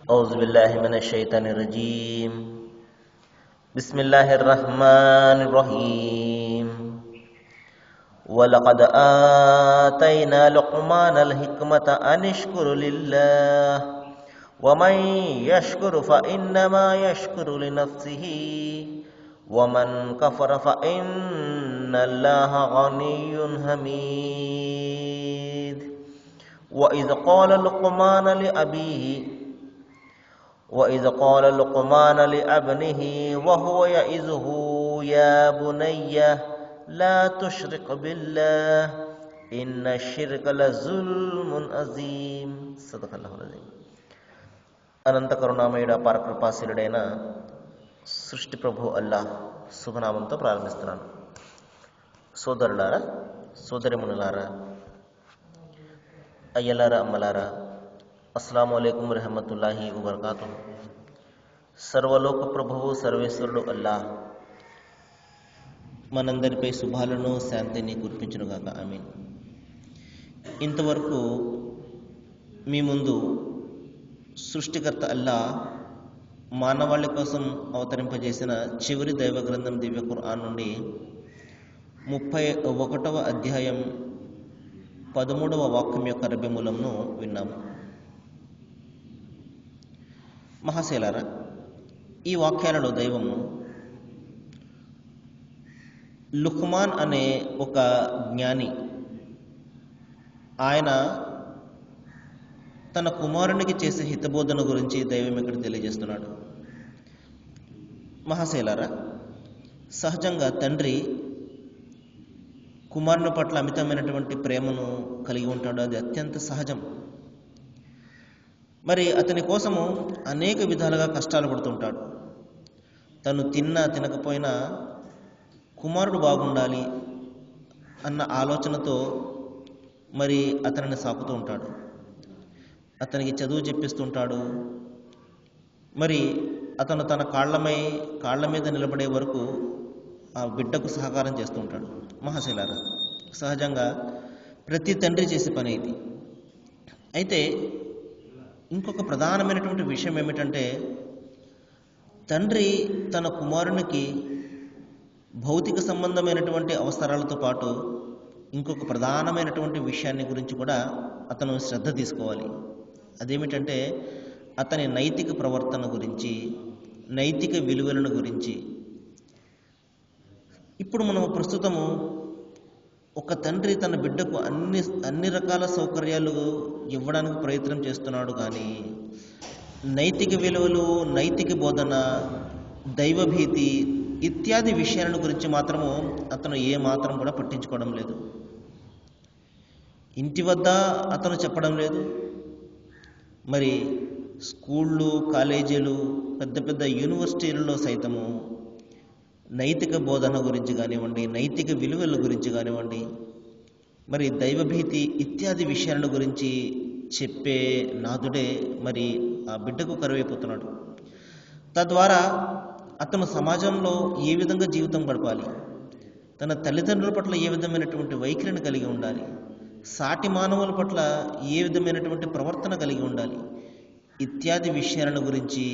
أعوذ بالله من الشيطان الرجيم. بسم الله الرحمن الرحيم. ولقد آتينا لقمان الحكمة أن اشكر لله ومن يشكر فإنما يشكر لنفسه ومن كفر فإن الله غني حميد. وإذ قال لقمان لابنه وهو يعظه يا بني لا تشرك بالله إن الشرك لظلم عظيم. صدق الله العظيم. అనంత కరుణామయుడ పరకృపాశీలుడైన సృష్టి ప్రభు అల్లాహ్ శుభనామంతో ప్రారంభిస్తున్నాను. సోదరులారా, సోదరిమునులారా, అయ్యలారా, అమ్మలారా, అస్సలాము అలైకుం రహమతుల్లాహి వబర్కాతుహు. సర్వలోక ప్రభువు సర్వేశ్వరుడు అల్లాహ్ మనందరిపై శుభాలను శాంతిని కురిపించునుగాక. ఆమీన్. ఇంతవరకు మీ ముందు సృష్టికర్త అల్లాహ్ మానవాళి కోసం అవతరింపజేసిన చివరి దైవ గ్రంథం దివ్య ఖురాన్ నుండి 31వ అధ్యాయం 13వ వాక్యం యొక్క అరబీ మూలంను విన్నాము. మహాశైలారా, ఈ వాక్యాలలో దైవము లుక్మాన్ అనే ఒక జ్ఞాని, ఆయన తన కుమారునికి చేసే హితబోధన గురించి దైవం ఇక్కడ తెలియజేస్తున్నాడు. మహాశైలారా, సహజంగా తండ్రి కుమారుని పట్ల అమితమైనటువంటి ప్రేమను కలిగి ఉంటాడు. అది అత్యంత సహజం. మరి అతని కోసము అనేక విధాలుగా కష్టాలు పడుతుంటాడు. తను తిన్నా తినకపోయినా కుమారుడు బాగుండాలి అన్న ఆలోచనతో మరి అతనిని సాకుతూ ఉంటాడు. అతనికి చదువు చెప్పిస్తుంటాడు. మరి అతను తన కాళ్ళ మీద నిలబడే వరకు ఆ బిడ్డకు సహకారం చేస్తూ ఉంటాడు. మహాశైలారా, సహజంగా ప్రతి తండ్రి చేసే పని ఇది. అయితే ఇంకొక ప్రధానమైనటువంటి విషయం ఏమిటంటే, తండ్రి తన కుమారునికి భౌతిక సంబంధమైనటువంటి అవసరాలతో పాటు ఇంకొక ప్రధానమైనటువంటి విషయాన్ని గురించి కూడా అతను శ్రద్ధ తీసుకోవాలి. అదేమిటంటే, అతని నైతిక ప్రవర్తన గురించి, నైతిక విలువలను గురించి. ఇప్పుడు మనము ప్రస్తుతము ఒక తండ్రి తన బిడ్డకు అన్ని రకాల సౌకర్యాలు ఇవ్వడానికి ప్రయత్నం చేస్తున్నాడు, కానీ నైతిక విలువలు, నైతిక బోధన, దైవభీతి ఇత్యాది విషయాల గురించి మాత్రము అతను ఏ మాత్రం కూడా పట్టించుకోవడం లేదు. ఇంటి వద్ద అతను చెప్పడం లేదు. మరి స్కూళ్ళు, కాలేజీలు, పెద్ద పెద్ద యూనివర్సిటీలలో సైతము నైతిక బోధన గురించి కానివ్వండి, నైతిక విలువల గురించి కానివ్వండి, మరి దైవభీతి ఇత్యాది విషయాల గురించి చెప్పే నాథుడే మరి ఆ బిడ్డకు కరువైపోతున్నాడు. తద్వారా అతను సమాజంలో ఏ విధంగా జీవితం గడపాలి, తన తల్లిదండ్రుల పట్ల ఏ విధమైనటువంటి వైఖరిని కలిగి ఉండాలి, సాటి మానవుల పట్ల ఏ విధమైనటువంటి ప్రవర్తన కలిగి ఉండాలి, ఇత్యాది విషయాల గురించి,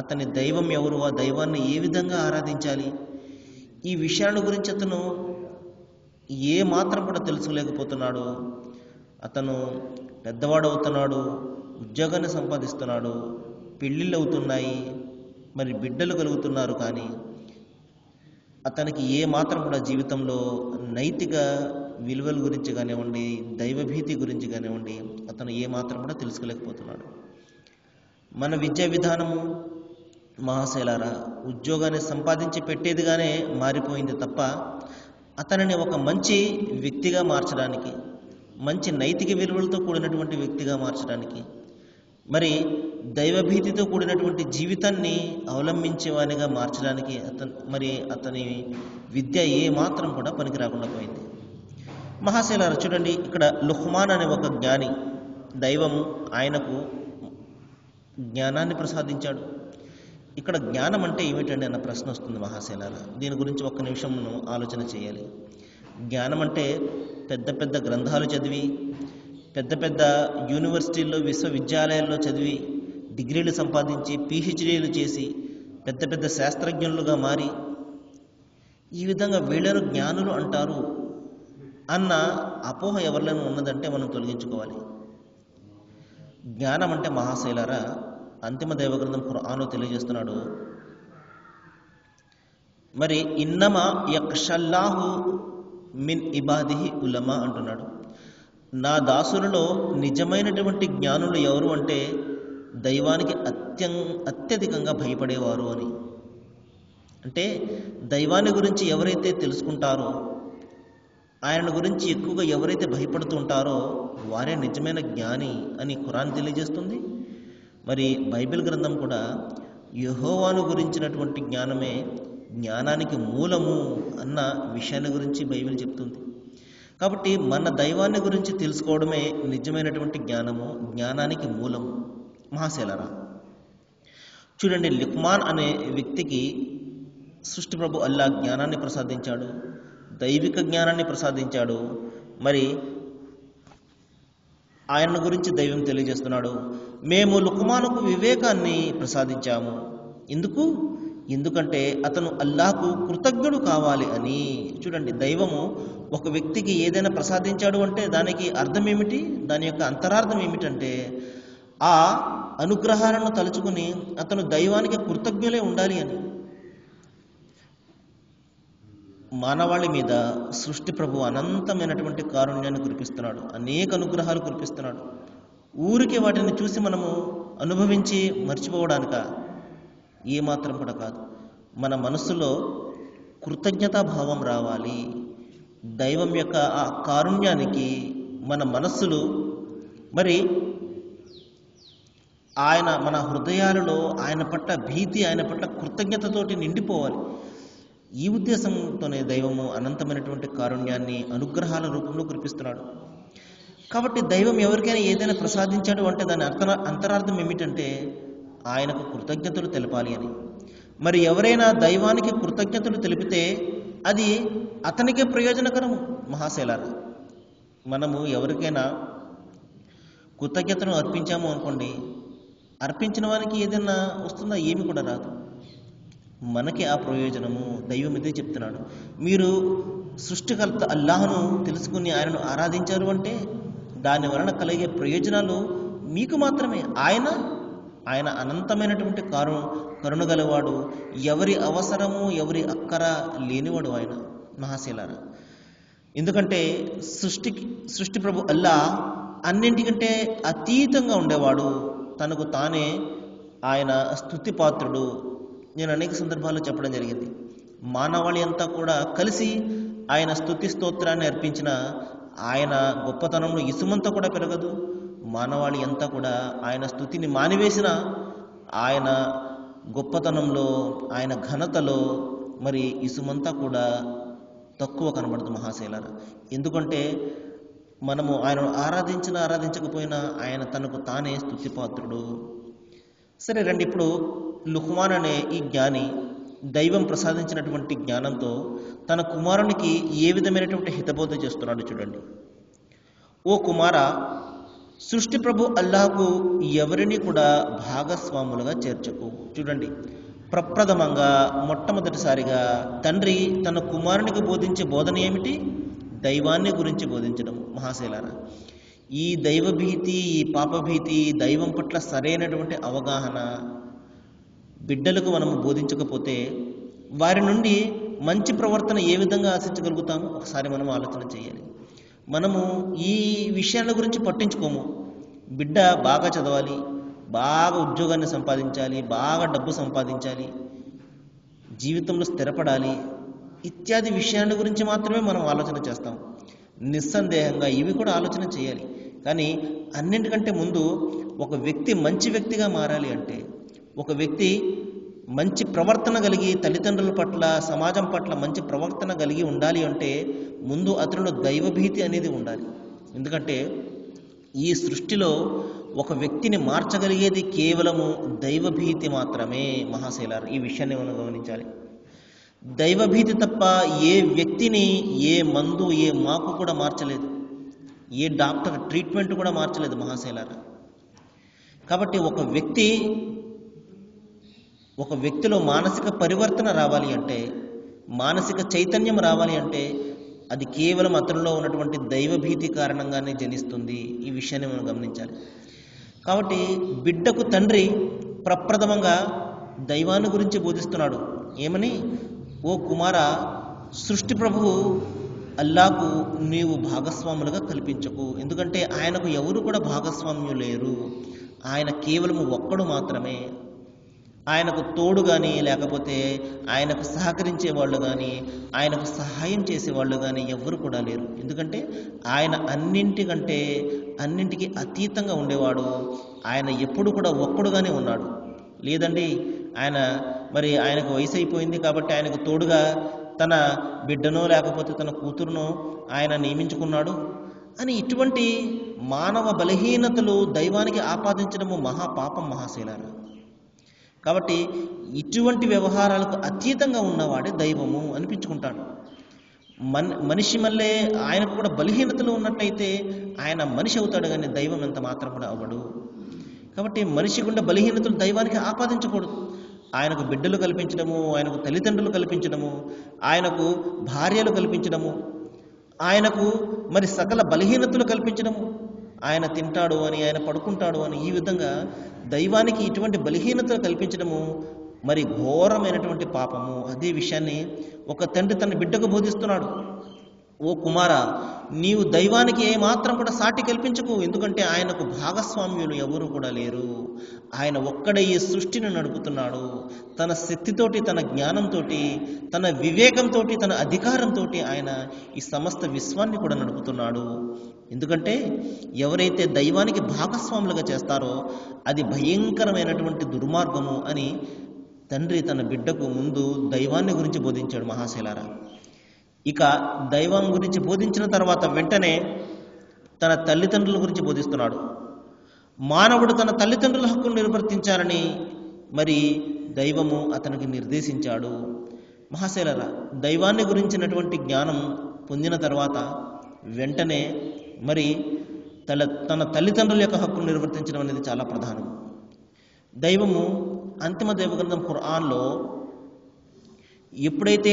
అతని దైవం ఎవరు, ఆ దైవాన్ని ఏ విధంగా ఆరాధించాలి, ఈ విషయాల గురించి అతను ఏ మాత్రం కూడా తెలుసుకోలేకపోతున్నాడు. అతను పెద్దవాడు అవుతున్నాడు, ఉద్యోగాన్ని సంపాదిస్తున్నాడు, పెళ్ళిళ్ళు అవుతున్నాయి, మరి బిడ్డలు కలుగుతున్నారు, కానీ అతనికి ఏ మాత్రం కూడా జీవితంలో నైతిక విలువల గురించి కానివ్వండి, దైవభీతి గురించి కానివ్వండి, అతను ఏ మాత్రం కూడా తెలుసుకోలేకపోతున్నాడు. మన విద్యా విధానము మహాశైలారా ఉద్యోగాన్ని సంపాదించి పెట్టేదిగానే మారిపోయింది తప్ప అతనిని ఒక మంచి వ్యక్తిగా మార్చడానికి, మంచి నైతిక విలువలతో కూడినటువంటి వ్యక్తిగా మార్చడానికి, మరి దైవభీతితో కూడినటువంటి జీవితాన్ని అవలంబించేవానిగా మార్చడానికి అతని విద్య ఏ మాత్రం కూడా పనికి రాకుండా పోయింది. మహాశైలారా, చూడండి, ఇక్కడ లుక్మాన్ అనే ఒక జ్ఞాని, దైవం ఆయనకు జ్ఞానాన్ని ప్రసాదించాడు. ఇక్కడ జ్ఞానం అంటే ఏమిటండి అన్న ప్రశ్న వస్తుంది మహాశైలారా. దీని గురించి ఒక్క నిమిషం మనం ఆలోచన చేయాలి. జ్ఞానం అంటే పెద్ద పెద్ద గ్రంథాలు చదివి, పెద్ద పెద్ద యూనివర్సిటీల్లో, విశ్వవిద్యాలయాల్లో చదివి డిగ్రీలు సంపాదించి పిహెచ్డీలు చేసి పెద్ద పెద్ద శాస్త్రజ్ఞులుగా మారి ఈ విధంగా వీళ్ళను జ్ఞానులు అంటారు అన్న అపోహ ఎవరిలోనూ ఉన్నదంటే మనం తొలగించుకోవాలి. జ్ఞానం అంటే మహాశైలారా, అంతిమ దైవగ్రంథం ఖురాన్లో తెలియజేస్తున్నాడు. మరి ఇన్నమా యక్షల్లాహు మిన్ ఇబాదిహి ఉలమా అంటున్నాడు. నా దాసులలో నిజమైనటువంటి జ్ఞానులు ఎవరు అంటే దైవానికి అత్యధికంగా భయపడేవారు అని. అంటే దైవాన్ని గురించి ఎవరైతే తెలుసుకుంటారో, ఆయన గురించి ఎక్కువగా ఎవరైతే భయపడుతుంటారో వారే నిజమైన జ్ఞాని అని ఖురాన్ తెలియజేస్తుంది. మరి బైబిల్ గ్రంథం కూడా యెహోవాను గురించినటువంటి జ్ఞానమే జ్ఞానానికి మూలము అన్న విషయాన్ని గురించి బైబిల్ చెప్తుంది. కాబట్టి మన దైవాన్ని గురించి తెలుసుకోవడమే నిజమైనటువంటి జ్ఞానము, జ్ఞానానికి మూలము. మహాశైలరా, చూడండి, లుక్మాన్ అనే వ్యక్తికి సృష్టి ప్రభు అల్లా జ్ఞానాన్ని ప్రసాదించాడు, దైవిక జ్ఞానాన్ని ప్రసాదించాడు. మరి ఆయన గురించి దైవం తెలియజేస్తున్నాడు, మేము లుక్మానుకు వివేకాన్ని ప్రసాదించాము. ఎందుకంటే అతను అల్లాహకు కృతజ్ఞుడు కావాలి అని. చూడండి, దైవము ఒక వ్యక్తికి ఏదైనా ప్రసాదించాడు అంటే దానికి అర్థం ఏమిటి, దాని యొక్క అంతరార్థం ఏమిటంటే ఆ అనుగ్రహాలను తలుచుకుని అతను దైవానికి కృతజ్ఞులే ఉండాలి అని. మానవాళి మీద సృష్టి ప్రభు అనంతమైనటువంటి కారుణ్యాన్ని కురిపిస్తున్నాడు, అనేక అనుగ్రహాలు కురిపిస్తున్నాడు. ఊరికి వాటిని చూసి మనము అనుభవించి మర్చిపోవడానిక? ఏమాత్రం కూడా కాదు. మన మనస్సులో కృతజ్ఞతాభావం రావాలి. దైవం యొక్క ఆ కారుణ్యానికి మన మనస్సులు మరి మన హృదయాలలో ఆయన పట్ల భీతి, ఆయన పట్ల కృతజ్ఞతతోటి నిండిపోవాలి. ఈ ఉద్దేశంతోనే దైవము అనంతమైనటువంటి కారుణ్యాన్ని అనుగ్రహాల రూపంలో కురిపిస్తున్నాడు. కాబట్టి దైవం ఎవరికైనా ఏదైనా ప్రసాదించాడు అంటే దాని అంతరార్థం ఏమిటంటే ఆయనకు కృతజ్ఞతలు తెలపాలి అని. మరి ఎవరైనా దైవానికి కృతజ్ఞతలు తెలిపితే అది అతనికే ప్రయోజనకరము. మహాశైలారా, మనము ఎవరికైనా కృతజ్ఞతను అర్పించాము అనుకోండి, అర్పించిన వానికి ఏదైనా వస్తుందా? ఏమి కూడా రాదు. మనకి ఆ ప్రయోజనము. దైవం ఇదే చెప్తున్నాడు, మీరు సృష్టికర్త అల్లాహను తెలుసుకుని ఆయనను ఆరాధించారు అంటే దాని వలన కలిగే ప్రయోజనాలు మీకు మాత్రమే. ఆయన అనంతమైనటువంటి కరుణ గలవాడు, ఎవరి అవసరము ఎవరి అక్కర లేనివాడు ఆయన. మహాశైలారా, ఎందుకంటే సృష్టి ప్రభు అల్లా అన్నింటికంటే అతీతంగా ఉండేవాడు. తనకు తానే ఆయన స్తుతిపాత్రుడు. నేను అనేక సందర్భాల్లో చెప్పడం జరిగింది, మానవాళి అంతా కూడా కలిసి ఆయన స్తుతి స్తోత్రాన్ని అర్పించిన ఆయన గొప్పతనంలో ఇసుమంతా కూడా పెరగదు. మానవాళి అంతా కూడా ఆయన స్తుతిని మానివేసిన ఆయన గొప్పతనంలో, ఆయన ఘనతలో మరి ఇసుమంతా కూడా తక్కువ కనబడదు. మహాశైలారా, ఎందుకంటే మనము ఆయనను ఆరాధించకపోయినా ఆయన తనకు తానే స్తుతిపాత్రుడు. సరే రండి, ఇప్పుడు లుక్మాన్ అనే ఈ జ్ఞాని దైవం ప్రసాదించినటువంటి జ్ఞానంతో తన కుమారునికి ఏ విధమైనటువంటి హితబోధ చేస్తున్నాడు చూడండి. ఓ కుమారా, సృష్టి ప్రభు అల్లాహకు ఎవరిని కూడా భాగస్వాములుగా చేర్చకు. చూడండి, ప్రప్రథమంగా మొట్టమొదటిసారిగా తండ్రి తన కుమారునికి బోధించే బోధన ఏమిటి? దైవాన్ని గురించి బోధించడం. మహాశైలారా, ఈ దైవభీతి, ఈ పాపభీతి, దైవం పట్ల సరైనటువంటి అవగాహన బిడ్డలకు మనము బోధించకపోతే వారి నుండి మంచి ప్రవర్తన ఏ విధంగా ఆశించగలుగుతాము? ఒకసారి మనం ఆలోచన చేయాలి. మనము ఈ విషయాల గురించి పట్టించుకోము. బిడ్డ బాగా చదవాలి, బాగా ఉద్యోగాన్ని సంపాదించాలి, బాగా డబ్బు సంపాదించాలి, జీవితంలో స్థిరపడాలి ఇత్యాది విషయాల గురించి మాత్రమే మనం ఆలోచన చేస్తాం. నిస్సందేహంగా ఇవి కూడా ఆలోచన చేయాలి. కానీ అన్నింటికంటే ముందు ఒక వ్యక్తి మంచి వ్యక్తిగా మారాలి అంటే, ఒక వ్యక్తి మంచి ప్రవర్తన కలిగి తల్లిదండ్రుల పట్ల, సమాజం పట్ల మంచి ప్రవర్తన కలిగి ఉండాలి అంటే ముందు అతనిలో దైవభీతి అనేది ఉండాలి. ఎందుకంటే ఈ సృష్టిలో ఒక వ్యక్తిని మార్చగలిగేది కేవలము దైవభీతి మాత్రమే. మహాశైలారు, ఈ విషయాన్ని మనం గమనించాలి. దైవభీతి తప్ప ఏ వ్యక్తిని ఏ మందు, ఏ మాకు కూడా మార్చలేదు, ఏ డాక్టర్ ట్రీట్మెంట్ కూడా మార్చలేదు. మహాశైలారు, కాబట్టి ఒక వ్యక్తిలో మానసిక పరివర్తన రావాలి అంటే, మానసిక చైతన్యం రావాలి అంటే అది కేవలం అతనిలో ఉన్నటువంటి దైవభీతి కారణంగానే జనిస్తుంది. ఈ విషయాన్ని మనం గమనించాలి. కాబట్టి బిడ్డకు తండ్రి ప్రప్రథమంగా దైవాన్ని గురించి బోధిస్తున్నాడు. ఏమని? ఓ కుమారా, సృష్టి ప్రభువు అల్లాకు నీవు భాగస్వాములుగా కల్పించకు. ఎందుకంటే ఆయనకు ఎవరు కూడా భాగస్వామ్యం లేరు. ఆయన కేవలం ఒక్కడు మాత్రమే. ఆయనకు తోడు కానీ, లేకపోతే ఆయనకు సహకరించే వాళ్ళు కానీ, ఆయనకు సహాయం చేసేవాళ్ళు కానీ ఎవ్వరు కూడా లేరు. ఎందుకంటే ఆయన అన్నింటికి అతీతంగా ఉండేవాడు. ఆయన ఎప్పుడు కూడా ఒక్కడుగానే ఉన్నాడు. లేదండి, ఆయనకు వయసు అయిపోయింది కాబట్టి ఆయనకు తోడుగా తన బిడ్డనో లేకపోతే తన కూతురునో ఆయన నియమించుకున్నాడు అని ఇటువంటి మానవ బలహీనతలు దైవానికి ఆపాదించడము మహాపాపం మహాశీలారా. కాబట్టి ఇటువంటి వ్యవహారాలకు అతీతంగా ఉన్నవాడే దైవము అనిపించుకుంటాడు. మనిషి మళ్ళీ ఆయనకు కూడా బలహీనతలు ఉన్నట్లయితే ఆయన మనిషి అవుతాడు, కానీ దైవం ఎంత మాత్రం కూడా అవ్వడు. కాబట్టి మనిషి గుండా బలహీనతలు దైవానికి ఆపాదించకూడదు. ఆయనకు బిడ్డలు కల్పించడము, ఆయనకు తల్లిదండ్రులు కల్పించడము, ఆయనకు భార్యలు కల్పించడము, ఆయనకు సకల బలహీనతలు కల్పించడము, ఆయన తింటాడు అని, ఆయన పడుకుంటాడు అని, ఈ విధంగా దైవానికి ఇటువంటి బలహీనతలు కల్పించడము ఘోరమైనటువంటి పాపము. అదే విషయాన్ని ఒక తండ్రి తన బిడ్డకు బోధిస్తున్నాడు. ఓ కుమారా, నీవు దైవానికి ఏమాత్రం కూడా సాటి కల్పించకు. ఎందుకంటే ఆయనకు భాగస్వామ్యులు ఎవరు కూడా లేరు. ఆయన ఒక్కడే ఈ సృష్టిని నడుపుతున్నాడు. తన శక్తితోటి, తన జ్ఞానంతో, తన వివేకంతో, తన అధికారంతో ఆయన ఈ సమస్త విశ్వాన్ని కూడా నడుపుతున్నాడు. ఎందుకంటే ఎవరైతే దైవానికి భాగస్వాములుగా చేస్తారో అది భయంకరమైనటువంటి దుర్మార్గము అని తండ్రి తన బిడ్డకు ముందు దైవాన్ని గురించి బోధించాడు మహాశైలారా. ఇక దైవం గురించి బోధించిన తర్వాత వెంటనే తన తల్లిదండ్రుల గురించి బోధిస్తున్నాడు. మానవుడు తన తల్లిదండ్రుల హక్కును నిర్వర్తించాలని దైవము అతనికి నిర్దేశించాడు. మహాశైలారా, దైవాన్ని గురించినటువంటి జ్ఞానం పొందిన తర్వాత వెంటనే తన తల్లిదండ్రుల యొక్క హక్కును నిర్వర్తించడం అనేది చాలా ప్రధానం. దైవము అంతిమ దైవగ్రంథం ఖురాన్లో ఎప్పుడైతే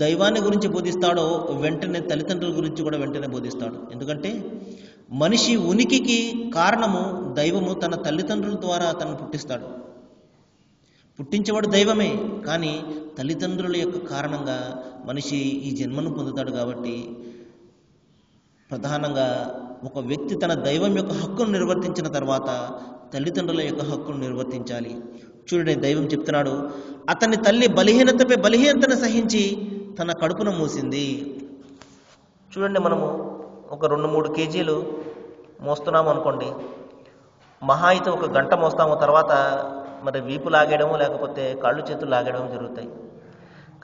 దైవాన్ని గురించి బోధిస్తాడో వెంటనే తల్లిదండ్రుల గురించి కూడా వెంటనే బోధిస్తాడు. ఎందుకంటే మనిషి ఉనికికి కారణము దైవము తన తల్లిదండ్రుల ద్వారా అతను పుట్టిస్తాడు. పుట్టించేవాడు దైవమే, కానీ తల్లిదండ్రుల యొక్క కారణంగా మనిషి ఈ జన్మను పొందుతాడు. కాబట్టి ప్రధానంగా ఒక వ్యక్తి తన దైవం యొక్క హక్కును నిర్వర్తించిన తర్వాత తల్లిదండ్రుల యొక్క హక్కును నిర్వర్తించాలి. చూడండి, దైవం చెప్తున్నాడు, అతని తల్లి బలహీనతపై బలహీనతను సహించి తన కడుపును మూసింది. చూడండి, మనము ఒక 2-3 కేజీలు మోస్తున్నాము అనుకోండి, మహా అయితే 1 గంట మోస్తాము. తర్వాత వీపు లాగేయడము లేకపోతే కాళ్ళు చేతులు లాగేయడం జరుగుతాయి.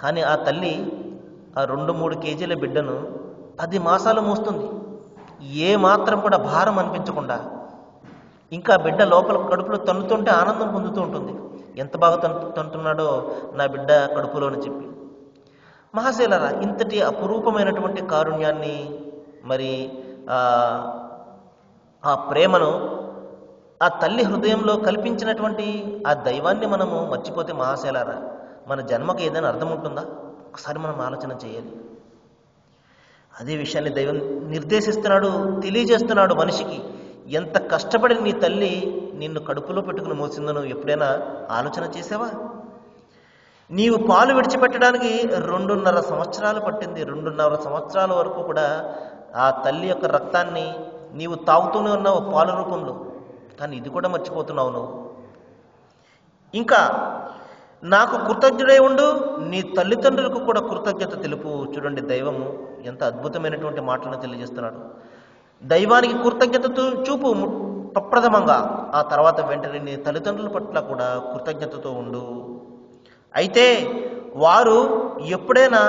కానీ ఆ తల్లి ఆ 2-3 కేజీల బిడ్డను 10 మాసాలు మోస్తుంది. ఏ మాత్రం కూడా భారం అనిపించకుండా. ఇంకా బిడ్డ లోపల కడుపులో తన్నుతుంటే ఆనందం పొందుతూ ఉంటుంది. ఎంత బాగా తంటున్నాడో నా బిడ్డ కడుపులో అని చెప్పి. మహాశైలారా, ఇంతటి అపురూపమైనటువంటి కారుణ్యాన్ని ఆ ప్రేమను ఆ తల్లి హృదయంలో కల్పించినటువంటి ఆ దైవాన్ని మనము మర్చిపోతే మహాశైలారా, మన జన్మకు ఏదైనా అర్థం ఉంటుందా? ఒకసారి మనం ఆలోచన చేయాలి. అదే విషయాన్ని దైవం నిర్దేశిస్తున్నాడు, తెలియజేస్తున్నాడు మనిషికి. ఎంత కష్టపడి నీ తల్లి నిన్ను కడుపులో పెట్టుకుని మోసిందో నువ్వు ఎప్పుడైనా ఆలోచన చేసావా? నీవు పాలు విడిచిపెట్టడానికి 2.5 సంవత్సరాలు పట్టింది. 2.5 సంవత్సరాల వరకు కూడా ఆ తల్లి యొక్క రక్తాన్ని నీవు తాగుతూనే ఉన్నావు పాల రూపంలో. కానీ ఇది కూడా మర్చిపోతున్నావు నువ్వు. ఇంకా నాకు కృతజ్ఞుడై ఉండు, నీ తల్లిదండ్రులకు కూడా కృతజ్ఞత తెలుపు. చూడండి, దైవము ఎంత అద్భుతమైనటువంటి మాటలను తెలియజేస్తున్నాడు. దైవానికి కృతజ్ఞత చూపు ప్రప్రథమంగా, ఆ తర్వాత వెంటనే నీ తల్లిదండ్రుల పట్ల కూడా కృతజ్ఞతతో ఉండు. అయితే వారు ఎప్పుడైనా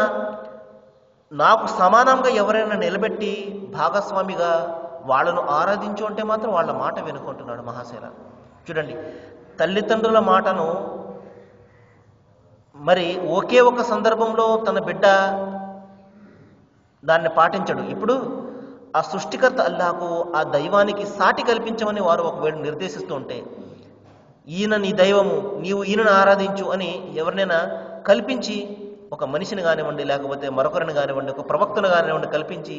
నాకు సమానంగా ఎవరైనా నిలబెట్టి భాగస్వామిగా వాళ్ళను ఆరాధించు అంటే మాత్రం వాళ్ళ మాట వినుకుంటున్నాడు మహాశైల. చూడండి, తల్లిదండ్రుల మాటను ఒకే ఒక సందర్భంలో తన బిడ్డ దాన్ని పాటించడు. ఇప్పుడు ఆ సృష్టికర్త అల్లాహకు, ఆ దైవానికి సాటి కల్పించమని వారు ఒకవేళ నిర్దేశిస్తూ ఉంటే ఈయన నీ దైవము, నీవు ఈయనను ఆరాధించు అని ఎవరినైనా కల్పించి, ఒక మనిషిని కానివ్వండి, లేకపోతే మరొకరిని కానివ్వండి, ఒక ప్రవక్తను కానివ్వండి కల్పించి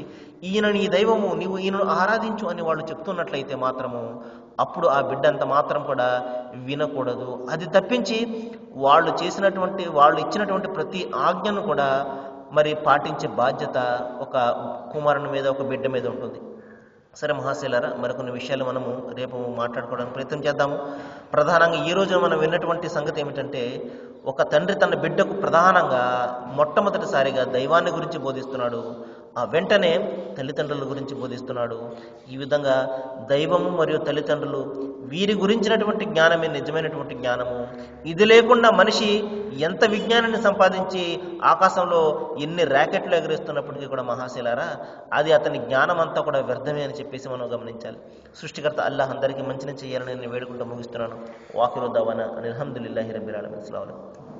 ఈయన నీ దైవము, నీవు ఈయనను ఆరాధించు అని వాళ్ళు చెప్తున్నట్లయితే మాత్రము అప్పుడు ఆ బిడ్డ అంత మాత్రం కూడా వినకూడదు. అది తప్పించి వాళ్ళు ఇచ్చినటువంటి ప్రతి ఆజ్ఞను కూడా మరి పాటించే బాధ్యత ఒక కుమారుని మీద, ఒక బిడ్డ మీద ఉంటుంది. సరే మహాశైలారా, మరికొన్ని విషయాలు మనము రేపు మాట్లాడుకోవడానికి ప్రయత్నం చేద్దాము. ప్రధానంగా ఈరోజు మనం విన్నటువంటి సంగతి ఏమిటంటే, ఒక తండ్రి తన బిడ్డకు ప్రధానంగా మొట్టమొదటిసారిగా దైవాన్ని గురించి బోధిస్తున్నాడు, ఆ వెంటనే తల్లిదండ్రుల గురించి బోధిస్తున్నాడు. ఈ విధంగా దైవము మరియు తల్లిదండ్రులు వీరి గురించినటువంటి జ్ఞానమే నిజమైనటువంటి జ్ఞానము. ఇది లేకుండా మనిషి ఎంత విజ్ఞానాన్ని సంపాదించి ఆకాశంలో ఎన్ని ర్యాకెట్లు ఎగరేస్తున్నప్పటికీ కూడా మహాశైలారా, అది అతని జ్ఞానం అంతా కూడా వ్యర్థమే అని చెప్పేసి మనం గమనించాలి. సృష్టికర్త అల్లాహ్ అందరికీ మంచిని చేయాలని నేను వేడుకుంటూ ముగిస్తున్నాను. వాకిరు దవానా అల్హమ్దులిల్లాహి రబ్బిల్ ఆలమీన్. అస్సలాము అలైకుం.